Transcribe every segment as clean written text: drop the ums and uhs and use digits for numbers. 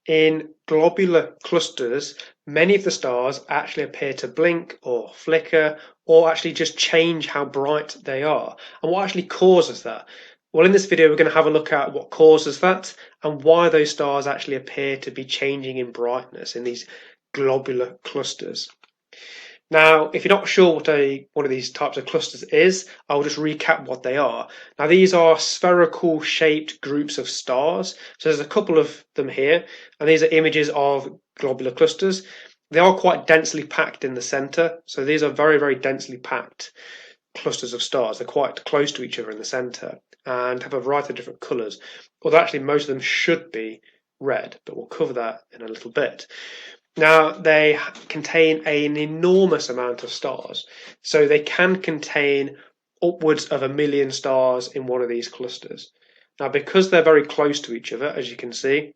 In globular clusters, many of the stars actually appear to blink or flicker or actually just change how bright they are. And what actually causes that? Well, in this video, we're going to have a look at what causes that and why those stars actually appear to be changing in brightness in these globular clusters. Now, if you're not sure what one of these types of clusters is, I'll just recap what they are. Now, these are spherical shaped groups of stars. So there's a couple of them here, and these are images of globular clusters. They are quite densely packed in the center. So these are very, very densely packed clusters of stars. They're quite close to each other in the center and have a variety of different colors. Although actually most of them should be red, but we'll cover that in a little bit. Now, they contain an enormous amount of stars, so they can contain upwards of 1 million stars in one of these clusters. Now, because they're very close to each other, as you can see,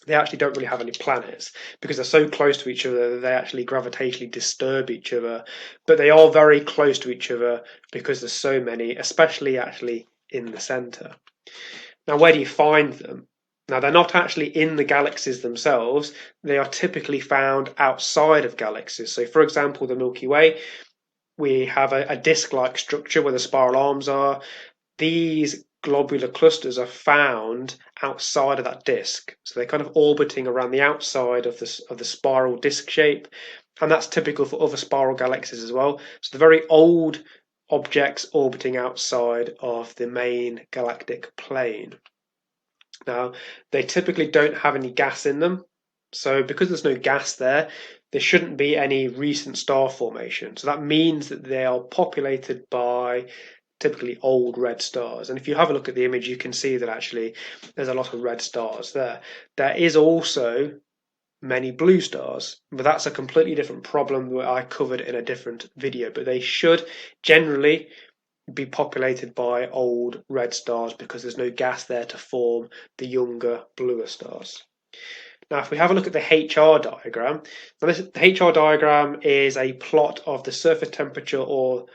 they actually don't really have any planets because they're so close to each other that they actually gravitationally disturb each other. But they are very close to each other because there's so many, especially actually in the center. Now, where do you find them? Now, they're not actually in the galaxies themselves. They are typically found outside of galaxies. So, for example, the Milky Way, we have a disc-like structure where the spiral arms are. These globular clusters are found outside of that disk. So they're kind of orbiting around the outside of the spiral disk shape. And that's typical for other spiral galaxies as well. So the very old objects orbiting outside of the main galactic plane. Now, they typically don't have any gas in them. So because there's no gas there shouldn't be any recent star formation. So that means that they are populated by typically old red stars. And if you have a look at the image, you can see that actually there's a lot of red stars there. There is also many blue stars, but that's a completely different problem that I covered in a different video. But they should generally be populated by old red stars because there's no gas there to form the younger, bluer stars. Now, if we have a look at the HR diagram, the HR diagram is a plot of the surface temperature, or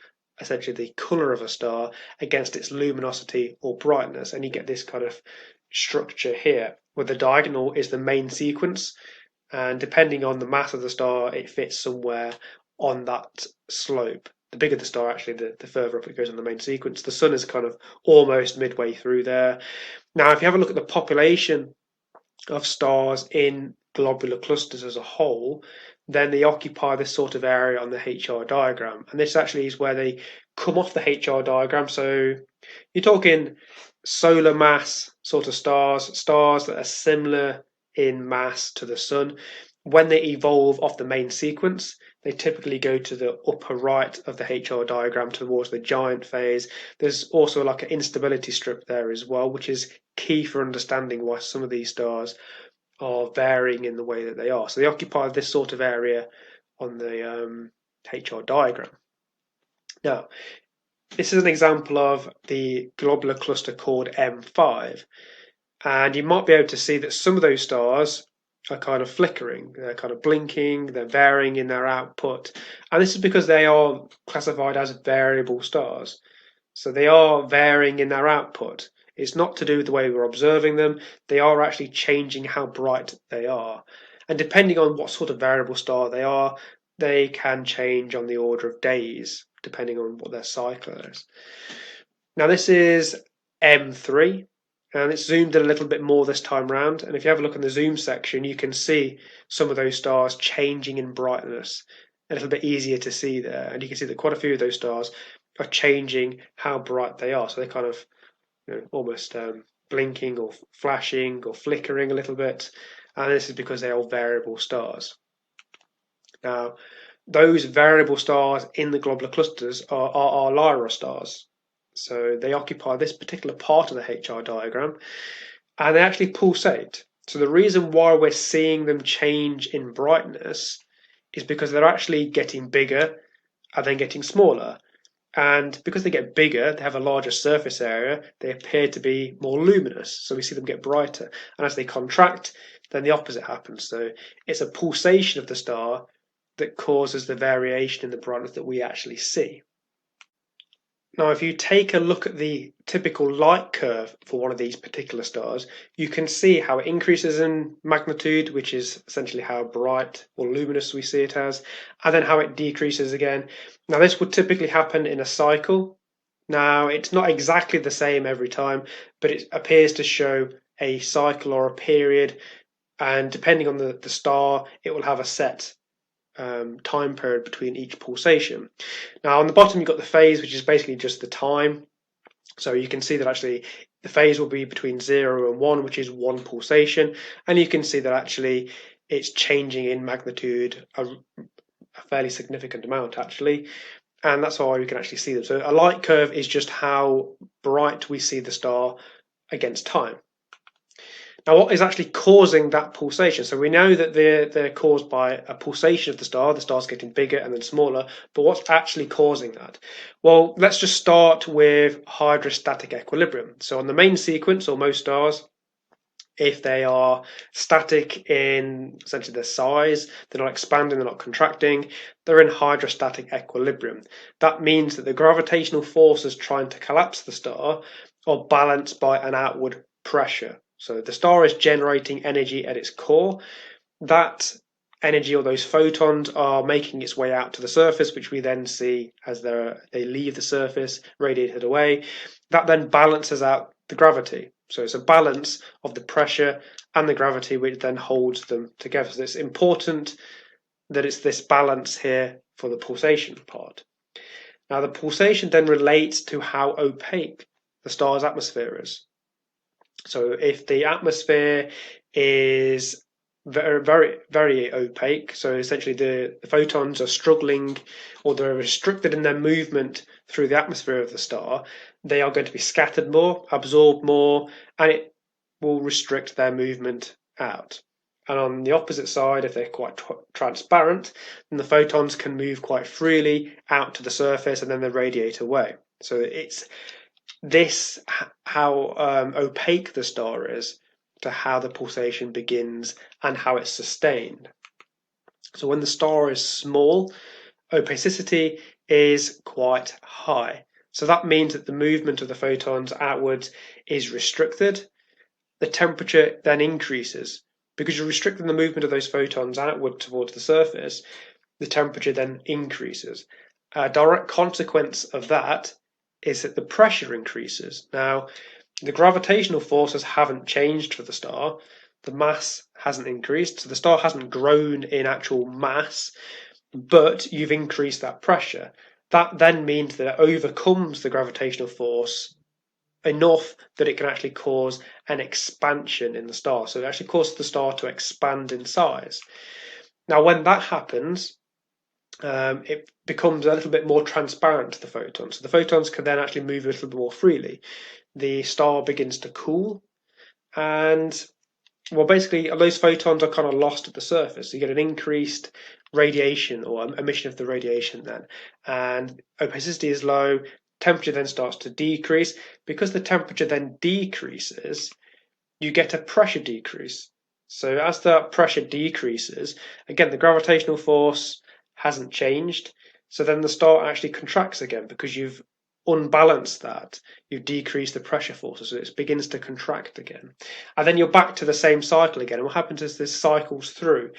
essentially the color of a star, against its luminosity or brightness, and you get this kind of structure here, where the diagonal is the main sequence, and depending on the mass of the star, it fits somewhere on that slope. The bigger the star, actually, the further up it goes on the main sequence. The sun is kind of almost midway through there. Now, if you have a look at the population of stars in globular clusters as a whole, then they occupy this sort of area on the HR diagram. And this actually is where they come off the HR diagram. So you're talking solar mass sort of stars, stars that are similar in mass to the sun. When they evolve off the main sequence, they typically go to the upper right of the HR diagram towards the giant phase. There's also like an instability strip there as well, which is key for understanding why some of these stars are varying in the way that they are. So they occupy this sort of area on the HR diagram. Now, this is an example of the globular cluster called M5. And you might be able to see that some of those stars are kind of flickering, they're kind of blinking, they're varying in their output. And this is because they are classified as variable stars. So they are varying in their output. It's not to do with the way we're observing them, they are actually changing how bright they are. And depending on what sort of variable star they are, they can change on the order of days, depending on what their cycle is. Now, this is M3. And it's zoomed in a little bit more this time round. And if you have a look in the zoom section, you can see some of those stars changing in brightness. A little bit easier to see there. And you can see that quite a few of those stars are changing how bright they are. So they're kind of almost blinking or flashing or flickering a little bit. And this is because they are variable stars. Now, those variable stars in the globular clusters are our Lyra stars. So they occupy this particular part of the HR diagram, and they actually pulsate. So the reason why we're seeing them change in brightness is because they're actually getting bigger and then getting smaller. And because they get bigger, they have a larger surface area, they appear to be more luminous. So we see them get brighter. And as they contract, then the opposite happens. So it's a pulsation of the star that causes the variation in the brightness that we actually see. Now, if you take a look at the typical light curve for one of these particular stars, you can see how it increases in magnitude, which is essentially how bright or luminous we see it as, and then how it decreases again. Now, this would typically happen in a cycle. Now, it's not exactly the same every time, but it appears to show a cycle or a period, and depending on the star, it will have a set time period between each pulsation. Now on the bottom you've got the phase, which is basically just the time. So you can see that actually the phase will be between 0 and 1, which is one pulsation, and you can see that actually it's changing in magnitude a fairly significant amount actually, and that's why we can actually see them. So a light curve is just how bright we see the star against time. Now, what is actually causing that pulsation? So we know that they're caused by a pulsation of the star's getting bigger and then smaller, but what's actually causing that? Well, let's just start with hydrostatic equilibrium. So on the main sequence, or most stars, if they are static in essentially their size, they're not expanding, they're not contracting, they're in hydrostatic equilibrium. That means that the gravitational forces trying to collapse the star are balanced by an outward pressure. So the star is generating energy at its core. That energy, or those photons, are making its way out to the surface, which we then see as they leave the surface, radiated away. That then balances out the gravity. So it's a balance of the pressure and the gravity which then holds them together. So it's important that it's this balance here for the pulsation part. Now the pulsation then relates to how opaque the star's atmosphere is. So if the atmosphere is very, very, very opaque, so essentially the photons are struggling or they're restricted in their movement through the atmosphere of the star, they are going to be scattered more, absorbed more, and it will restrict their movement out. And on the opposite side, if they're quite transparent, then the photons can move quite freely out to the surface and then they radiate away. So it's this how opaque the star is to how the pulsation begins and how it's sustained. So when the star is small, opacity is quite high. So that means that the movement of the photons outwards is restricted. The temperature then increases. Because you're restricting the movement of those photons outward towards the surface, the temperature then increases. A direct consequence of that is that the pressure increases. Now, the gravitational forces haven't changed for the star. The mass hasn't increased, so the star hasn't grown in actual mass, but you've increased that pressure. That then means that it overcomes the gravitational force enough that it can actually cause an expansion in the star. So it actually causes the star to expand in size. Now, when that happens, it becomes a little bit more transparent to the photons. So the photons can then actually move a little bit more freely. The star begins to cool, and well, basically, those photons are kind of lost at the surface. So you get an increased radiation or emission of the radiation then, and opacity is low. Temperature then starts to decrease. Because the temperature then decreases, you get a pressure decrease. So as the pressure decreases, again, the gravitational force hasn't changed. So then the star actually contracts again because you've unbalanced that. You've decreased the pressure forces, so it begins to contract again. And then you're back to the same cycle again. And what happens is this cycles through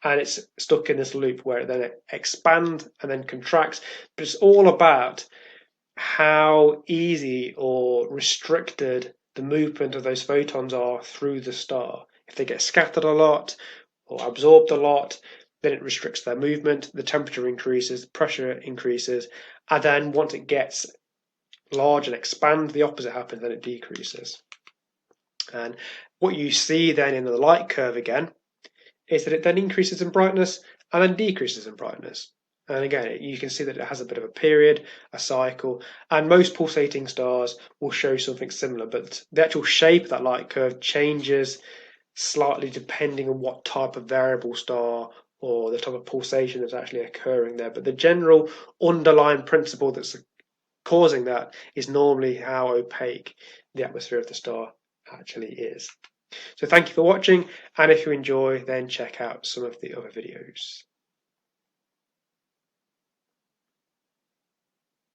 and it's stuck in this loop where it expands and then contracts. But it's all about how easy or restricted the movement of those photons are through the star. If they get scattered a lot or absorbed a lot, then it restricts their movement, the temperature increases, the pressure increases, and then once it gets large and expands, the opposite happens, then it decreases. And what you see then in the light curve again is that it then increases in brightness and then decreases in brightness. And again, you can see that it has a bit of a period, a cycle, and most pulsating stars will show something similar, but the actual shape of that light curve changes slightly depending on what type of variable star or the type of pulsation that's actually occurring there. But the general underlying principle that's causing that is normally how opaque the atmosphere of the star actually is. So thank you for watching, and if you enjoy, then check out some of the other videos.